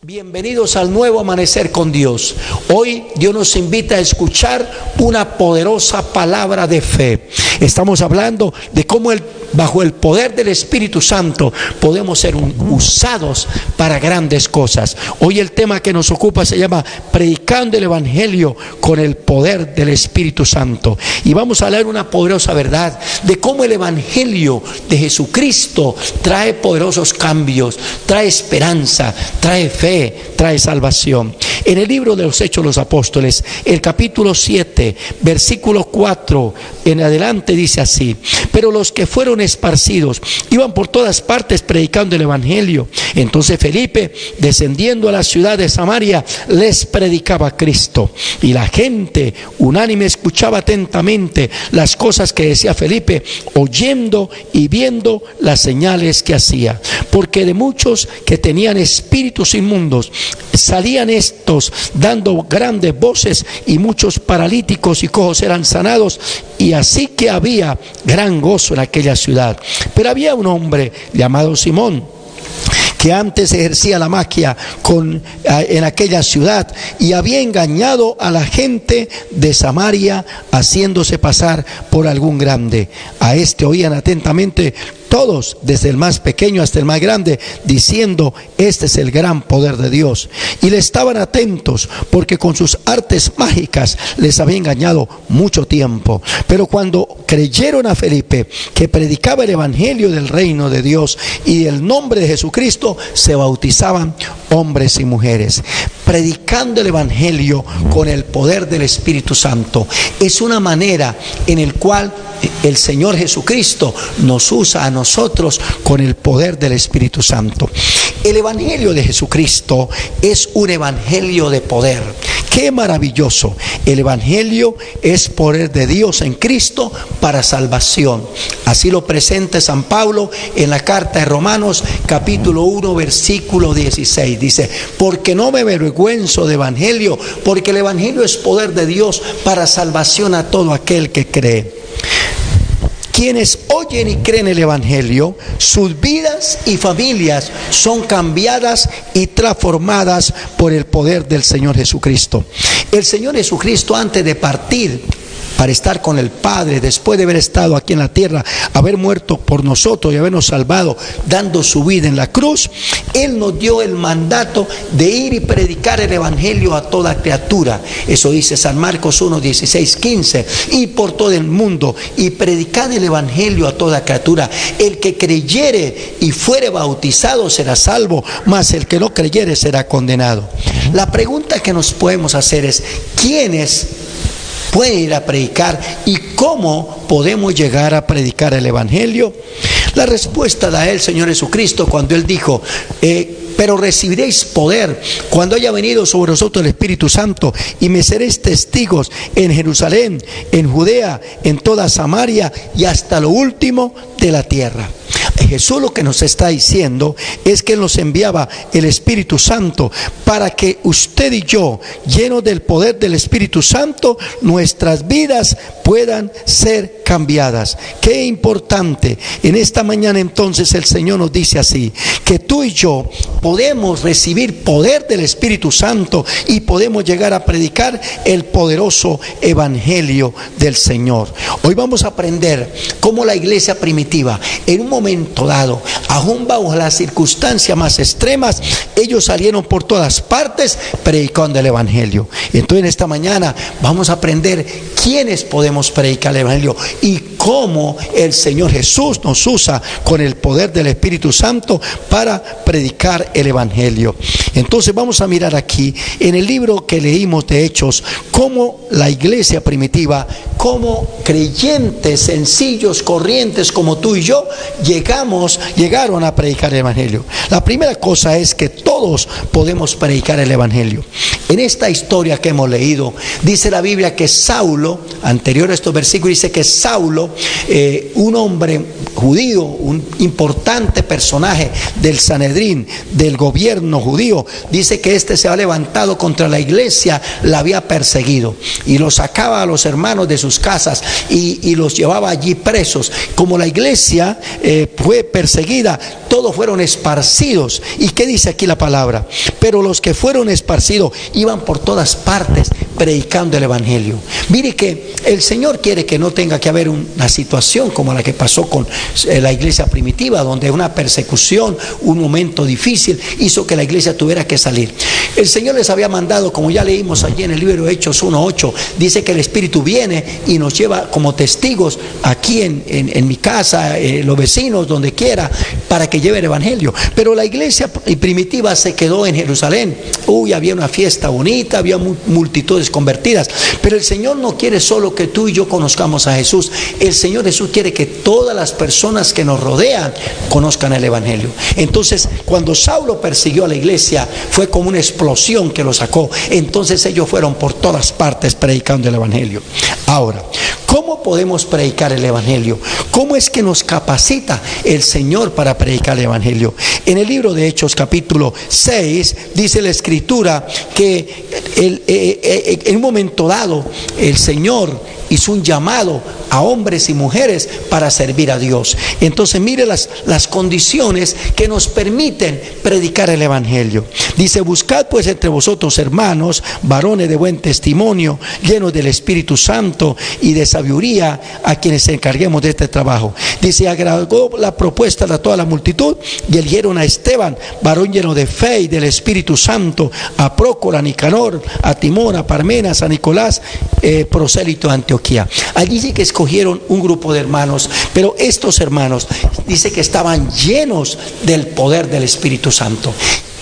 Bienvenidos al nuevo amanecer con Dios. Hoy Dios nos invita a escuchar una poderosa palabra de fe. Estamos hablando de cómo bajo el poder del Espíritu Santo podemos ser usados para grandes cosas. Hoy el tema que nos ocupa se llama Predicando el Evangelio con el poder del Espíritu Santo. Y vamos a leer una poderosa verdad de cómo el Evangelio de Jesucristo trae poderosos cambios, trae esperanza, trae fe, trae salvación. En el libro de los Hechos de los Apóstoles, el capítulo 7, versículo 4 en adelante dice así: pero los que fueron esparcidos iban por todas partes predicando el Evangelio. Entonces Felipe, descendiendo a la ciudad de Samaria, les predicaba a Cristo. Y la gente unánime escuchaba atentamente las cosas que decía Felipe, oyendo y viendo las señales que hacía. Porque de muchos que tenían espíritus inmundos salían estos dando grandes voces, y muchos paralíticos y cojos eran sanados, y así que había gran gozo en aquella ciudad. Pero había un hombre llamado Simón, que antes ejercía la magia en aquella ciudad, y había engañado a la gente de Samaria, haciéndose pasar por algún grande. A este oían atentamente todos, desde el más pequeño hasta el más grande, diciendo: este es el gran poder de Dios. Y le estaban atentos, porque con sus artes mágicas les había engañado mucho tiempo. Pero cuando creyeron a Felipe, que predicaba el evangelio del reino de Dios y el nombre de Jesucristo, se bautizaban hombres y mujeres. Predicando el evangelio con el poder del Espíritu Santo es una manera en la cual el Señor Jesucristo nos usa a nosotros con el poder del Espíritu Santo. El evangelio de Jesucristo es un evangelio de poder. ¡Qué maravilloso! El evangelio es poder de Dios en Cristo para salvación. Así lo presenta San Pablo en la carta de Romanos, capítulo 1, versículo 16. Dice: porque no me avergüenzo de evangelio, porque el evangelio es poder de Dios para salvación a todo aquel que cree. Quienes oyen y creen el evangelio, sus vidas y familias son cambiadas y transformadas por el poder del Señor Jesucristo. El Señor Jesucristo, antes de partir para estar con el Padre, después de haber estado aquí en la tierra, haber muerto por nosotros y habernos salvado, dando su vida en la cruz, Él nos dio el mandato de ir y predicar el evangelio a toda criatura. Eso dice San Marcos 1, 16, 15. Y por todo el mundo y predicar el evangelio a toda criatura. El que creyere y fuere bautizado será salvo, mas el que no creyere será condenado. La pregunta que nos podemos hacer es: ¿quiénes pueden ir a predicar y cómo podemos llegar a predicar el evangelio? La respuesta da el Señor Jesucristo cuando Él dijo: pero recibiréis poder cuando haya venido sobre vosotros el Espíritu Santo, y me seréis testigos en Jerusalén, en Judea, en toda Samaria y hasta lo último de la tierra. Jesús lo que nos está diciendo es que nos enviaba el Espíritu Santo para que usted y yo, llenos del poder del Espíritu Santo, nuestras vidas puedan ser cambiadas. Qué importante. En esta mañana entonces el Señor nos dice así, que tú y yo podemos recibir poder del Espíritu Santo y podemos llegar a predicar el poderoso evangelio del Señor. Hoy vamos a aprender cómo la iglesia primitiva, en un momento dado, aún bajo las circunstancias más extremas, ellos salieron por todas partes predicando el evangelio. Entonces en esta mañana vamos a aprender quiénes podemos predicar el evangelio y cómo el Señor Jesús nos usa con el poder del Espíritu Santo para predicar el evangelio. Entonces vamos a mirar aquí en el libro que leímos de Hechos, cómo la iglesia primitiva, como creyentes sencillos, corrientes como tú y yo, llegaron a predicar el evangelio. La primera cosa es que todos podemos predicar el evangelio. En esta historia que hemos leído, dice la Biblia que Saulo, anterior a estos versículos, dice que Saulo, un hombre judío, un importante personaje del Sanedrín, del gobierno judío, dice que este se ha levantado contra la iglesia, la había perseguido y lo sacaba a los hermanos de sus sus casas y los llevaba allí presos. Como la iglesia fue perseguida, todos fueron esparcidos. ¿Y qué dice aquí la palabra? Pero los que fueron esparcidos iban por todas partes predicando el evangelio. Mire que el Señor quiere que no tenga que haber una situación como la que pasó con la iglesia primitiva, donde una persecución, un momento difícil hizo que la iglesia tuviera que salir. El Señor les había mandado, como ya leímos allí en el libro de Hechos 1:8, dice que el Espíritu viene y nos lleva como testigos aquí en mi casa, los vecinos, donde quiera, para que lleve el evangelio. Pero la iglesia primitiva se quedó en Jerusalén. Había una fiesta bonita, había multitudes convertidas, pero el Señor no quiere solo que tú y yo conozcamos a Jesús. El Señor Jesús quiere que todas las personas que nos rodean conozcan el evangelio. Entonces, cuando Saulo persiguió a la iglesia, fue como una explosión que lo sacó. Entonces ellos fueron por todas partes predicando el evangelio. Ahora, ¿cómo podemos predicar el evangelio? ¿Cómo es que nos capacita el Señor para predicar el evangelio? En el libro de Hechos capítulo 6 dice la escritura que en un momento dado el Señor hizo un llamado a hombres y mujeres para servir a Dios. Entonces mire las condiciones que nos permiten predicar el evangelio. Dice: buscad pues entre vosotros hermanos, varones de buen testimonio, llenos del Espíritu Santo y de sabiduría, a quienes encarguemos de este trabajo. Dice: agradó la propuesta de toda la multitud y eligieron a Esteban, varón lleno de fe y del Espíritu Santo, a Prócora, a Nicanor, a Timón, a Parmenas, a Nicolás, prosélito de Antioquía. Allí sí que escogieron un grupo de hermanos, pero estos hermanos dice que estaban llenos del poder del Espíritu Santo.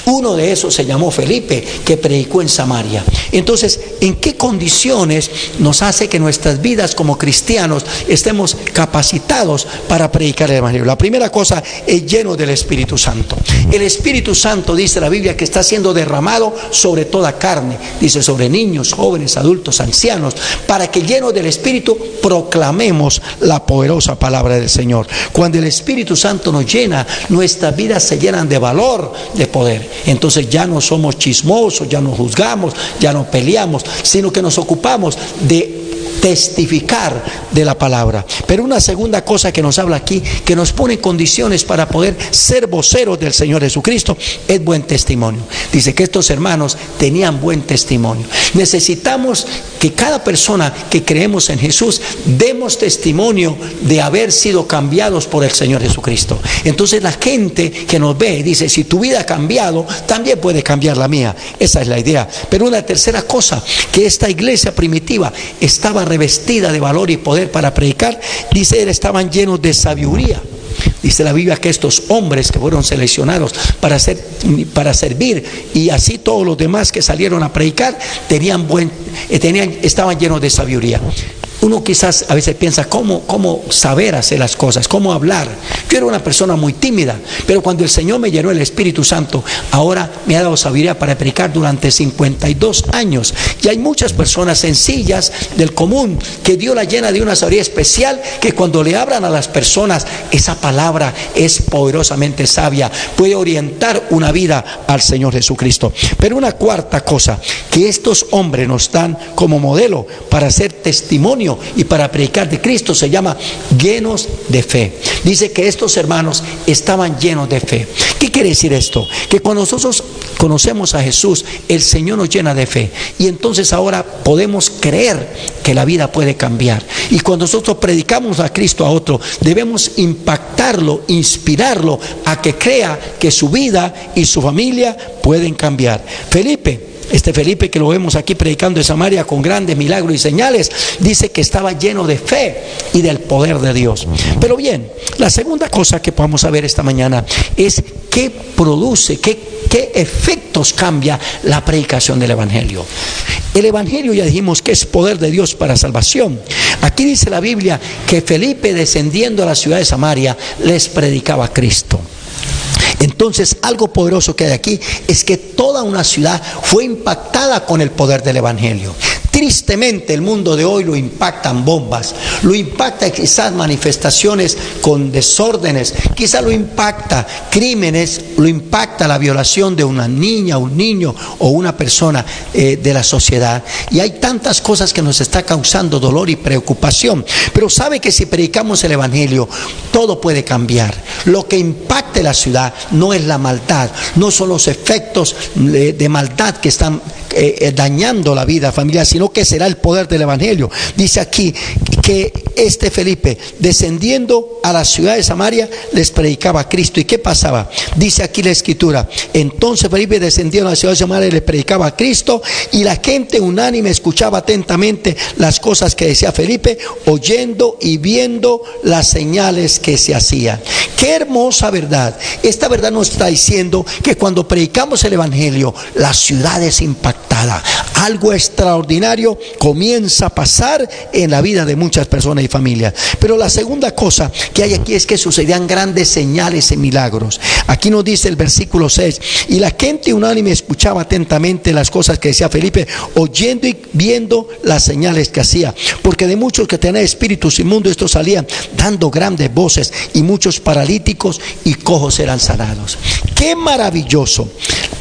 Uno de esos se llamó Felipe, que predicó en Samaria. Entonces, ¿en qué condiciones nos hace que nuestras vidas como cristianos estemos capacitados para predicar el evangelio? La primera cosa es lleno del Espíritu Santo. El Espíritu Santo, dice la Biblia, que está siendo derramado sobre toda carne. Dice: sobre niños, jóvenes, adultos, ancianos, para que llenos del Espíritu proclamemos la poderosa palabra del Señor. Cuando el Espíritu Santo nos llena, nuestras vidas se llenan de valor, de poder. Entonces ya no somos chismosos, ya no juzgamos, ya no peleamos, sino que nos ocupamos de testificar de la palabra. Pero una segunda cosa que nos habla aquí, que nos pone en condiciones para poder ser voceros del Señor Jesucristo, es buen testimonio. Dice que estos hermanos tenían buen testimonio. Necesitamos que cada persona que creemos en Jesús demos testimonio de haber sido cambiados por el Señor Jesucristo. Entonces la gente que nos ve dice: si tu vida ha cambiado, también puede cambiar la mía. Esa es la idea. Pero una tercera cosa, que esta iglesia primitiva estaba revestida de valor y poder para predicar. Dice: estaban llenos de sabiduría. Dice la Biblia que estos hombres que fueron seleccionados para servir, y así todos los demás que salieron a predicar, estaban llenos de sabiduría. Uno quizás a veces piensa: ¿cómo saber hacer las cosas? ¿Cómo hablar? Yo era una persona muy tímida, pero cuando el Señor me llenó el Espíritu Santo, ahora me ha dado sabiduría para predicar durante 52 años. Y hay muchas personas sencillas del común que Dios la llena de una sabiduría especial, que cuando le hablan a las personas, esa palabra es poderosamente sabia, puede orientar una vida al Señor Jesucristo. Pero una cuarta cosa que estos hombres nos dan como modelo para hacer testimonio y para predicar de Cristo, se llama llenos de fe. Dice que estos hermanos estaban llenos de fe. ¿Qué quiere decir esto? Que cuando nosotros conocemos a Jesús, el Señor nos llena de fe, y entonces ahora podemos creer que la vida puede cambiar. Y cuando nosotros predicamos a Cristo a otro, debemos impactarlo, inspirarlo a que crea que su vida y su familia pueden cambiar. Este Felipe que lo vemos aquí predicando en Samaria con grandes milagros y señales, dice que estaba lleno de fe y del poder de Dios. Pero bien, la segunda cosa que podemos saber esta mañana es qué produce, qué efectos cambia la predicación del evangelio. El evangelio, ya dijimos, que es poder de Dios para salvación. Aquí dice la Biblia que Felipe, descendiendo a la ciudad de Samaria, les predicaba a Cristo. Entonces, algo poderoso que hay aquí es que toda una ciudad fue impactada con el poder del evangelio. Tristemente el mundo de hoy lo impactan bombas, lo impacta quizás manifestaciones con desórdenes, quizás lo impacta crímenes, lo impacta la violación de una niña, un niño o una persona de la sociedad. Y hay tantas cosas que nos está causando dolor y preocupación. Pero sabe que si predicamos el evangelio, todo puede cambiar. Lo que impacte la ciudad no es la maldad, no son los efectos de maldad que están dañando la vida familiar, sino que será el poder del evangelio. Dice aquí que Felipe, descendiendo a la ciudad de Samaria, les predicaba a Cristo. ¿Y qué pasaba? Dice aquí la escritura: entonces Felipe descendió a la ciudad de Samaria y les predicaba a Cristo, y la gente unánime escuchaba atentamente las cosas que decía Felipe, oyendo y viendo las señales que se hacían. Qué hermosa verdad. Esta verdad nos está diciendo que cuando predicamos el evangelio, la ciudad es impactada. Algo extraordinario comienza a pasar en la vida de muchas personas y familias. Pero la segunda cosa que hay aquí es que sucedían grandes señales y milagros. Aquí nos dice el versículo 6: y la gente unánime escuchaba atentamente las cosas que decía Felipe, oyendo y viendo las señales que hacía. Porque de muchos que tenían espíritus inmundos, estos salían dando grandes voces, y muchos paralíticos y cojos eran sanados. ¡Qué maravilloso!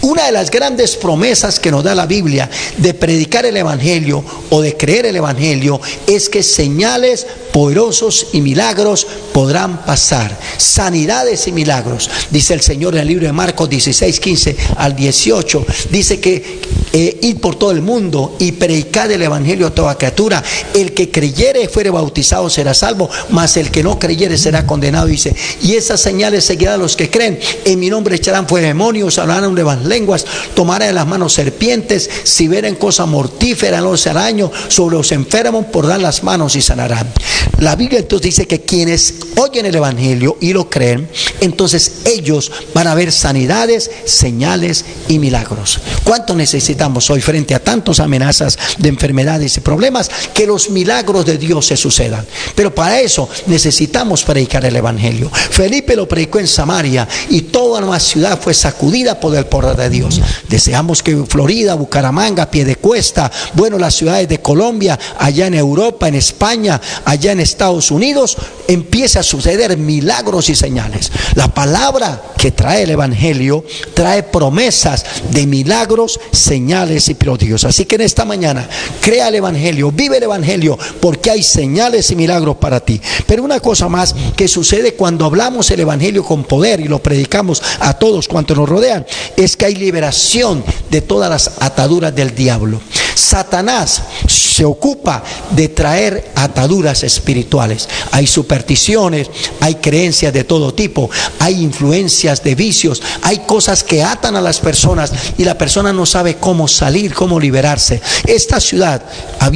Una de las grandes promesas que nos da la Biblia de predicar el evangelio o de creer el evangelio es que señales poderosos y milagros podrán pasar. Sanidades y milagros. Dice el Señor en el libro de Marcos 16, 15 al 18. Dice que id por todo el mundo y predicad el evangelio a toda criatura. El que creyere y fuere bautizado será salvo, mas el que no creyere será condenado. Dice: y esas señales seguirán a los que creen. En mi nombre echarán fuera demonios, hablarán nuevas lenguas, tomarán en las manos serpientes, si vieren cosa mortífera no se hará daño, sobre los enfermos pondrán las manos y sanarán. La Biblia entonces dice que quienes oyen el evangelio y lo creen, entonces ellos van a ver sanidades, señales y milagros. ¿Cuánto necesitamos hoy frente a tantas amenazas de enfermedades y problemas que los milagros de Dios se sucedan? Pero para eso necesitamos predicar el evangelio. Felipe lo predicó en Samaria y toda nueva ciudad fue sacudida por el poder de Dios. Deseamos que Florida, Bucaramanga, Piedecuesta, bueno, las ciudades de Colombia, allá en Europa, en España, allá en Estados Unidos, empiece a suceder milagros y señales. La palabra que trae el evangelio trae promesas de milagros, señales y prodigios. Así que en esta mañana crea el evangelio, vive el evangelio, porque hay señales y milagros para ti. Pero una cosa más que sucede cuando hablamos el evangelio con poder y lo predicamos a todos cuantos nos rodean, es que hay liberación de todas las ataduras del diablo. Satanás se ocupa de traer ataduras espirituales. Hay supersticiones, hay creencias de todo tipo, hay influencias de vicios, hay cosas que atan a las personas y la persona no sabe cómo salir, cómo liberarse. Esta ciudad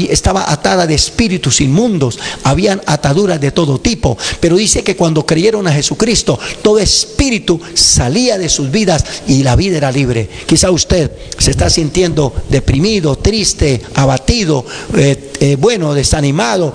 estaba atada de espíritus inmundos, habían ataduras de todo tipo, pero dice que cuando creyeron a Jesucristo, todo espíritu salía de sus vidas y la vida era libre. Quizá usted se está sintiendo deprimido, triste, abatido, desanimado,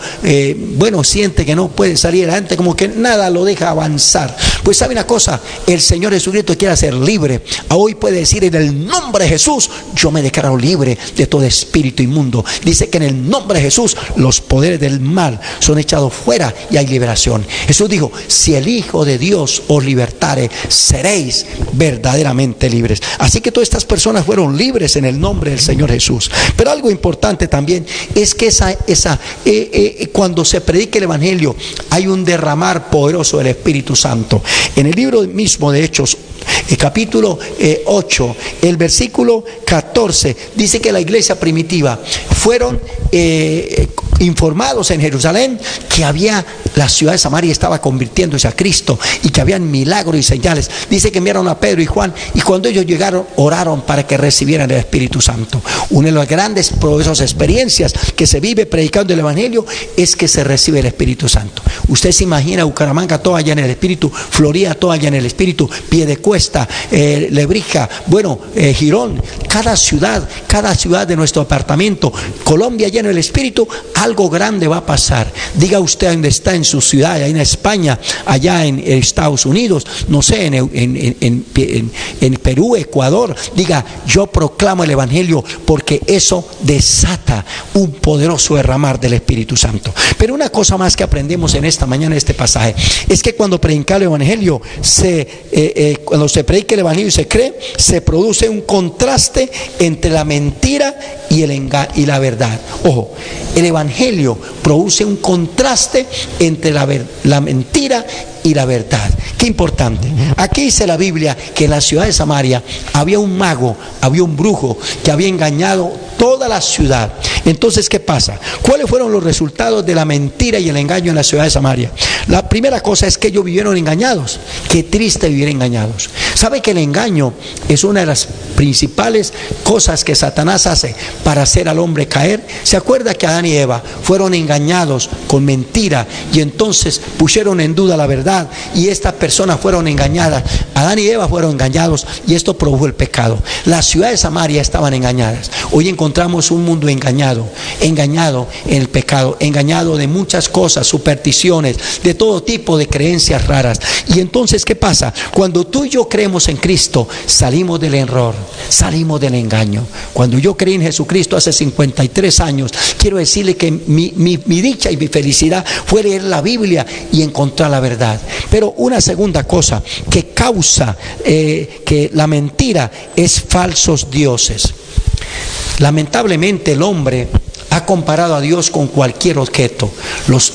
siente que no puede salir adelante, como que nada lo deja avanzar. Pues sabe una cosa, el Señor Jesucristo quiere ser libre. Hoy puede decir: en el nombre de Jesús yo me declaro libre de todo espíritu inmundo. Dice que en el nombre de Jesús los poderes del mal son echados fuera y hay liberación. Jesús dijo: si el Hijo de Dios os libertare, seréis verdaderamente libres. Así que todas estas personas fueron libres en el nombre del Señor Jesús. Pero algo importante también es que cuando se predica el evangelio hay un derramar poderoso del Espíritu Santo. En el libro mismo de Hechos, capítulo 8, el versículo 14, dice que la iglesia primitiva fueron informados en Jerusalén que la ciudad de Samaria estaba convirtiéndose a Cristo y que habían milagros y señales. Dice que enviaron a Pedro y Juan, y cuando ellos llegaron oraron para que recibieran el Espíritu Santo. Una de las grandes poderosas experiencias que se vive predicando el evangelio es que se recibe el Espíritu Santo. Usted se imagina Bucaramanga toda allá en el Espíritu, Florida toda allá en el Espíritu, Piedecuesta, Lebrija, Girón, cada ciudad de nuestro departamento, Colombia lleno del Espíritu. algo grande va a pasar. Diga usted dónde está en su ciudad, allá en España, allá en Estados Unidos, no sé, en Perú, Ecuador. Diga, yo proclamo el Evangelio, porque eso desata un poderoso derramar del Espíritu Santo. Pero una cosa más que aprendemos en esta mañana, en este pasaje, es que cuando predica el Evangelio, cuando se predica el Evangelio y se cree, se produce un contraste entre la mentira y la verdad. Ojo, el Evangelio produce un contraste entre la mentira y la verdad. Qué importante. Aquí dice la Biblia que en la ciudad de Samaria había un mago, había un brujo que había engañado toda la ciudad. Entonces, ¿qué pasa? ¿Cuáles fueron los resultados de la mentira y el engaño en la ciudad de Samaria? La primera cosa es que ellos vivieron engañados. Qué triste vivir engañados. ¿Sabe que el engaño es una de las principales cosas que Satanás hace para hacer al hombre caer? ¿Se acuerda que Adán y Eva fueron engañados con mentira y entonces pusieron en duda la verdad, y estas personas fueron engañadas? Adán y Eva fueron engañados y esto produjo el pecado. Las ciudades de Samaria estaban engañadas. Hoy encontramos un mundo engañado en el pecado, engañado de muchas cosas, supersticiones, de todo tipo de creencias raras. Y entonces, ¿qué pasa? Cuando tú y yo creemos en Cristo, salimos del error, salimos del engaño. Cuando yo creí en Jesucristo hace 53 años, quiero decirle que mi dicha y mi felicidad fue leer la Biblia y encontrar la verdad. Pero una segunda cosa que causa que la mentira es falsos dioses. Lamentablemente el hombre ha comparado a Dios con cualquier objeto. Los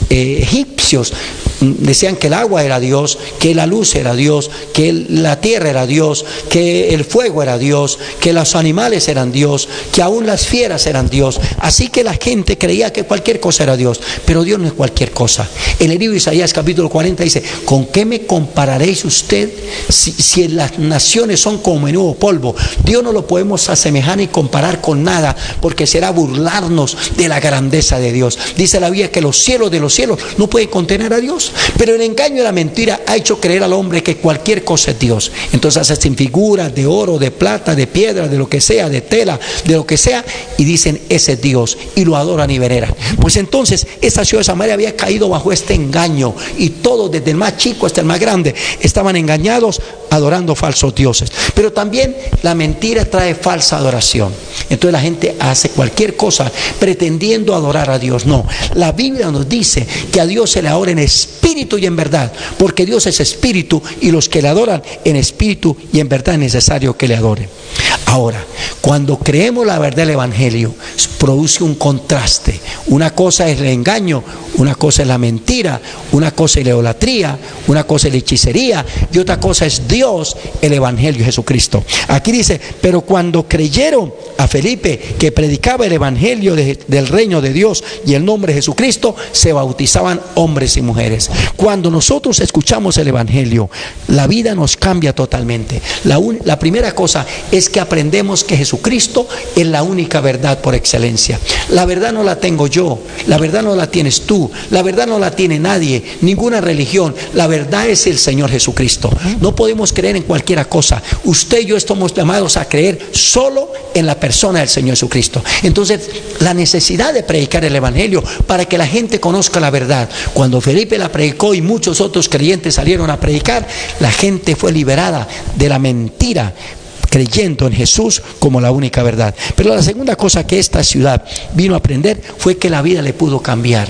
egipcios decían que el agua era Dios, que la luz era Dios, que la tierra era Dios, que el fuego era Dios, que los animales eran Dios, que aún las fieras eran Dios. Así que la gente creía que cualquier cosa era Dios, pero Dios no es cualquier cosa. El libro de Isaías capítulo 40 dice: ¿con qué me compararéis usted si las naciones son como menudo polvo? Dios no lo podemos asemejar ni comparar con nada, porque será burlarnos de la grandeza de Dios. Dice la Biblia que los cielos de los cielos no pueden contener a Dios. Pero el engaño y la mentira ha hecho creer al hombre que cualquier cosa es Dios. Entonces hacen figuras de oro, de plata, de piedra, de lo que sea, de tela, de lo que sea, y dicen: ese es Dios, y lo adoran y veneran. Pues entonces esa ciudad de Samaria había caído bajo este engaño, y todos, desde el más chico hasta el más grande, estaban engañados adorando falsos dioses. Pero también la mentira trae falsa adoración. Entonces la gente hace cualquier cosa pretendiendo adorar a Dios. No, la Biblia nos dice que a Dios se le adora en espíritu y en verdad, porque Dios es espíritu, y los que le adoran en espíritu y en verdad es necesario que le adoren. Ahora, cuando creemos la verdad del Evangelio, produce un contraste. Una cosa es el engaño, una cosa es la mentira, una cosa es la idolatría, una cosa es la hechicería, y otra cosa es Dios, el Evangelio, Jesucristo. Aquí dice: pero cuando creyeron a Felipe, que predicaba el Evangelio del reino de Dios y el nombre de Jesucristo, se bautizaban hombres y mujeres. Cuando nosotros escuchamos el Evangelio, la vida nos cambia totalmente. La primera cosa es que aprendemos que Jesucristo es la única verdad por excelencia. La verdad no la tengo yo, la verdad no la tienes tú, la verdad no la tiene nadie, ninguna religión. La verdad es el Señor Jesucristo. No podemos creer en cualquier cosa. Usted y yo estamos llamados a creer solo en la persona del Señor Jesucristo. Entonces, la necesidad de predicar el Evangelio para que la gente conozca la verdad. Cuando Felipe la predicó y muchos otros creyentes salieron a predicar, la gente fue liberada de la mentira, creyendo en Jesús como la única verdad. Pero la segunda cosa que esta ciudad vino a aprender fue que la vida le pudo cambiar.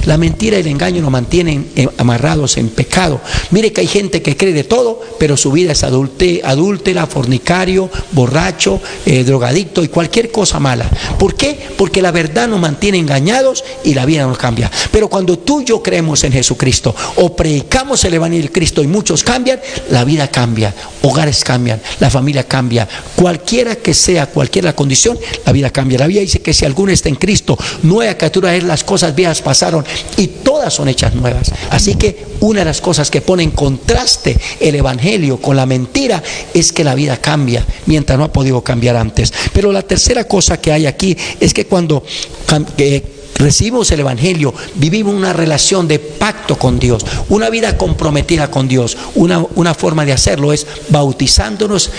La mentira y el engaño nos mantienen amarrados en pecado. Mire que hay gente que cree de todo, pero su vida es adúltera, fornicario, borracho, drogadicto y cualquier cosa mala. ¿Por qué? Porque la verdad nos mantiene engañados y la vida nos cambia. Pero cuando tú y yo creemos en Jesucristo o predicamos el Evangelio de Cristo y muchos cambian, la vida cambia, hogares cambian, la familia cambia. Cualquiera que sea, cualquiera la condición, la vida cambia. La Biblia dice que si alguno está en Cristo, nueva criatura es, las cosas viejas pasaron y todas son hechas nuevas. Así que una de las cosas que pone en contraste el Evangelio con la mentira es que la vida cambia, mientras no ha podido cambiar antes. Pero la tercera cosa que hay aquí es que cuando recibimos el Evangelio, vivimos una relación de pacto con Dios, una vida comprometida con Dios. Una forma de hacerlo es bautizándonos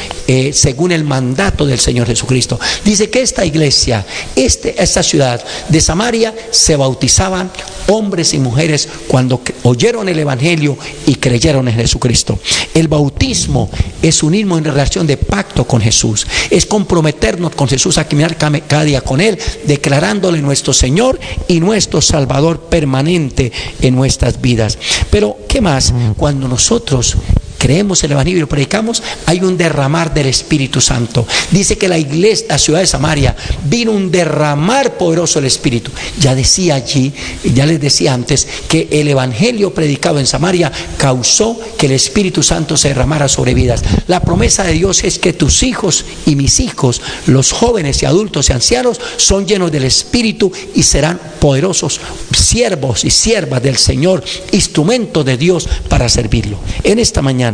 según el mandato del Señor Jesucristo. Dice que esta iglesia, esta ciudad de Samaria, se bautizaban hombres y mujeres cuando oyeron el Evangelio y creyeron en Jesucristo. El bautismo es unirnos en relación de pacto con Jesús, es comprometernos con Jesús a caminar cada día con Él, declarándole nuestro Señor y nuestro Salvador permanente en nuestras vidas. Pero ¿qué más? Cuando nosotros creemos el Evangelio y lo predicamos, hay un derramar del Espíritu Santo. Dice que la iglesia, la ciudad de Samaria, vino un derramar poderoso del Espíritu. Ya decía allí, ya les decía antes, que el Evangelio predicado en Samaria causó que el Espíritu Santo se derramara sobre vidas. La promesa de Dios es que tus hijos y mis hijos, los jóvenes y adultos y ancianos, son llenos del Espíritu y serán poderosos siervos y siervas del Señor, instrumentos de Dios para servirlo. En esta mañana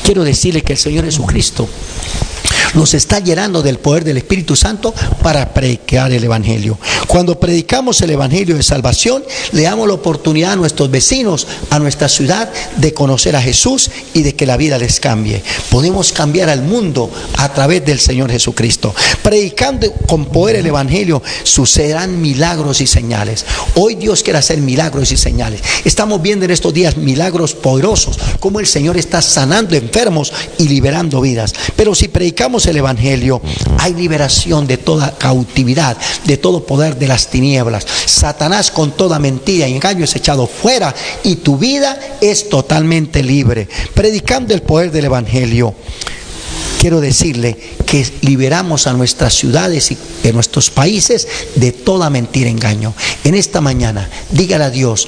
quiero decirle que el Señor Jesucristo nos está llenando del poder del Espíritu Santo para predicar el Evangelio. Cuando predicamos el Evangelio de salvación, le damos la oportunidad a nuestros vecinos, a nuestra ciudad, de conocer a Jesús y de que la vida les cambie. Podemos cambiar al mundo a través del Señor Jesucristo. Predicando con poder el Evangelio, sucederán milagros y señales. Hoy Dios quiere hacer milagros y señales. Estamos viendo en estos días milagros poderosos, como el Señor está sanando enfermos y liberando vidas. Pero si predicamos el Evangelio, hay liberación de toda cautividad, de todo poder de las tinieblas. Satanás con toda mentira y engaño es echado fuera y tu vida es totalmente libre. Predicando el poder del Evangelio, quiero decirle que liberamos a nuestras ciudades y a nuestros países de toda mentira y engaño. En esta mañana, dígale a Dios: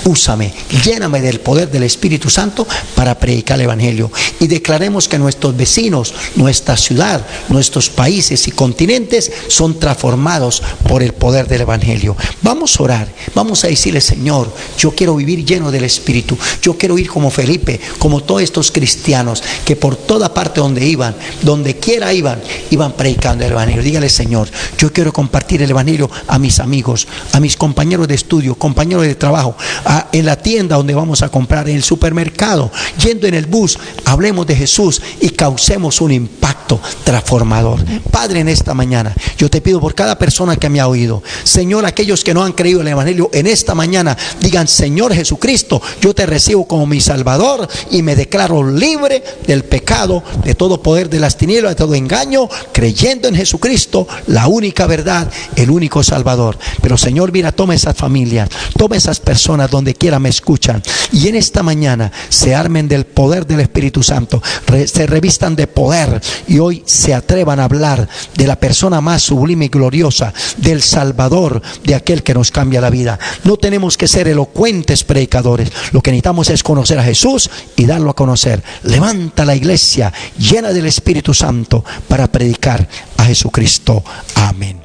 úsame, lléname del poder del Espíritu Santo para predicar el Evangelio. Y declaremos que nuestros vecinos, nuestra ciudad, nuestros países y continentes son transformados por el poder del Evangelio. Vamos a orar, vamos a decirle: Señor, yo quiero vivir lleno del Espíritu. Yo quiero ir como Felipe, como todos estos cristianos que por toda parte donde iban, donde quiera iban predicando el Evangelio. Dígale: Señor, yo quiero compartir el Evangelio a mis amigos, a mis compañeros de estudio, compañeros de trabajo, en la tienda donde vamos a comprar, en el supermercado, yendo en el bus. Hablemos de Jesús y causemos un impacto transformador. Padre, en esta mañana yo te pido por cada persona que me ha oído, Señor, aquellos que no han creído en el Evangelio, en esta mañana digan: Señor Jesucristo, yo te recibo como mi Salvador y me declaro libre del pecado, de todo poder de las tinieblas, de todo engaño, creyendo en Jesucristo, la única verdad, el único Salvador. Pero Señor, mira, toma esas familias, toma esas personas donde quiera me escuchan, y en esta mañana se armen del poder del Espíritu Santo, se revistan de poder y hoy se atrevan a hablar de la persona más sublime y gloriosa, del Salvador, de aquel que nos cambia la vida. No tenemos que ser elocuentes predicadores, lo que necesitamos es conocer a Jesús y darlo a conocer. Levanta la iglesia llena del Espíritu Santo para predicar a Jesucristo. Amén.